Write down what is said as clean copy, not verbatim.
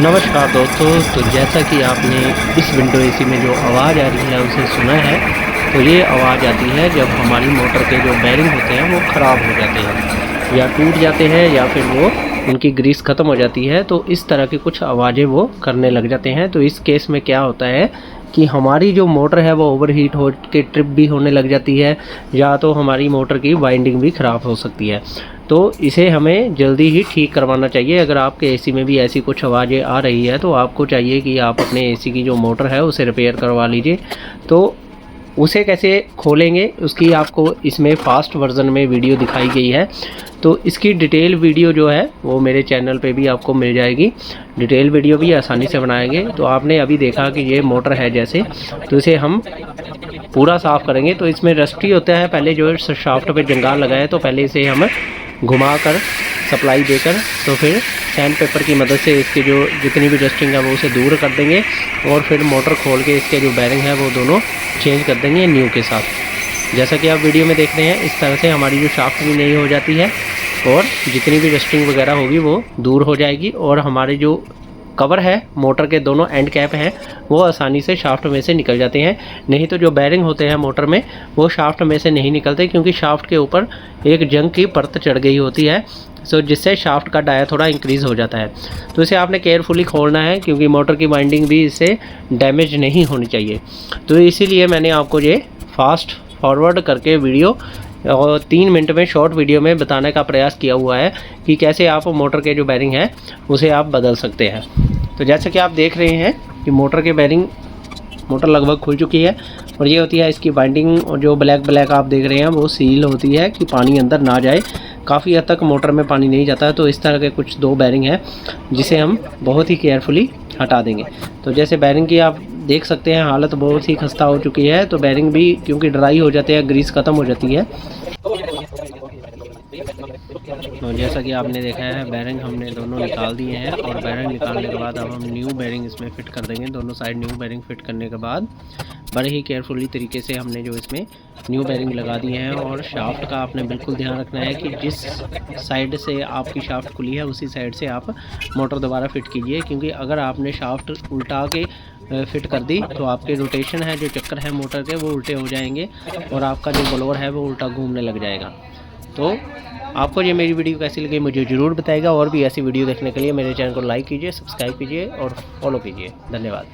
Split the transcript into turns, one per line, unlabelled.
नमस्कार दोस्तों। तो जैसा कि आपने इस विंडो एसी में जो आवाज़ आ रही है उसे सुना है, तो ये आवाज़ आती है जब हमारी मोटर के जो बेरिंग होते हैं वो ख़राब हो जाते हैं या टूट जाते हैं या फिर वो उनकी ग्रीस ख़त्म हो जाती है, तो इस तरह की कुछ आवाज़ें वो करने लग जाते हैं। तो इस केस में क्या होता है कि हमारी जो मोटर है वो ओवरहीट हो के ट्रिप भी होने लग जाती है या तो हमारी मोटर की वाइंडिंग भी ख़राब हो सकती है। तो इसे हमें जल्दी ही ठीक करवाना चाहिए। अगर आपके एसी में भी ऐसी कुछ आवाज़ें आ रही है तो आपको चाहिए कि आप अपने एसी की जो मोटर है उसे रिपेयर करवा लीजिए। तो उसे कैसे खोलेंगे उसकी आपको इसमें फ़ास्ट वर्ज़न में वीडियो दिखाई गई है। तो इसकी डिटेल वीडियो जो है वो मेरे चैनल पे भी आपको मिल जाएगी। डिटेल वीडियो भी आसानी से बनाएंगे। तो आपने अभी देखा कि ये मोटर है जैसे, तो इसे हम पूरा साफ़ करेंगे। तो इसमें रस्टी होता है, पहले जो शाफ्ट पे जंगाल लगाए तो पहले इसे हम घुमाकर सप्लाई देकर तो फिर सैंड पेपर की मदद से इसके जो जितनी भी डस्टिंग है वो उसे दूर कर देंगे और फिर मोटर खोल के इसके जो बेरिंग है वो दोनों चेंज कर देंगे न्यू के साथ। जैसा कि आप वीडियो में देख रहे हैं, इस तरह से हमारी जो शाफ्ट भी नई हो जाती है और जितनी भी डस्टिंग वगैरह होगी वो दूर हो जाएगी और हमारे जो कवर है मोटर के दोनों एंड कैप हैं वो आसानी से शाफ्ट में से निकल जाते हैं। नहीं तो जो बेरिंग होते हैं मोटर में वो शाफ्ट में से नहीं निकलते, क्योंकि शाफ्ट के ऊपर एक जंग की परत चढ़ गई होती है, सो जिससे शाफ्ट का डाया थोड़ा इंक्रीज़ हो जाता है। तो इसे आपने केयरफुली खोलना है क्योंकि मोटर की वाइंडिंग भी इससे डैमेज नहीं होनी चाहिए। तो इसीलिए मैंने आपको ये फास्ट फॉरवर्ड करके वीडियो और 3 मिनट में शॉर्ट वीडियो में बताने का प्रयास किया हुआ है कि कैसे आप मोटर के जो बेरिंग है उसे आप बदल सकते हैं। तो जैसे कि आप देख रहे हैं कि मोटर के बेरिंग मोटर लगभग खुल चुकी है और ये होती है इसकी बाइंडिंग, और जो ब्लैक आप देख रहे हैं वो सील होती है कि पानी अंदर ना जाए। काफ़ी हद तक मोटर में पानी नहीं जाता है। तो इस तरह के कुछ 2 बेरिंग हैं जिसे हम बहुत ही केयरफुली हटा देंगे। तो जैसे बेरिंग की आप देख सकते हैं हालत बहुत ही खस्ता हो चुकी है। तो बेरिंग भी क्योंकि ड्राई हो जाते हैं, ग्रीस ख़त्म हो जाती है। तो जैसा कि आपने देखा है बेरिंग हमने दोनों निकाल दिए हैं और बेरिंग निकालने के बाद अब हम न्यू बेरिंग इसमें फ़िट कर देंगे। दोनों साइड न्यू बेरिंग फ़िट करने के बाद बड़े ही केयरफुली तरीके से हमने जो इसमें न्यू बेरिंग लगा दिए हैं। और शाफ्ट का आपने बिल्कुल ध्यान रखना है कि जिस साइड से आपकी शाफ्ट खुली है उसी साइड से आप मोटर दोबारा फिट कीजिए, क्योंकि अगर आपने शाफ्ट उल्टा के फिट कर दी तो आपके रोटेशन है जो चक्कर है मोटर के वो उल्टे हो जाएंगे और आपका जो ब्लोअर है वो उल्टा घूमने लग जाएगा। तो आपको ये मेरी वीडियो कैसी लगी मुझे ज़रूर बताइएगा। और भी ऐसी वीडियो देखने के लिए मेरे चैनल को लाइक कीजिए, सब्सक्राइब कीजिए और फॉलो कीजिए। धन्यवाद।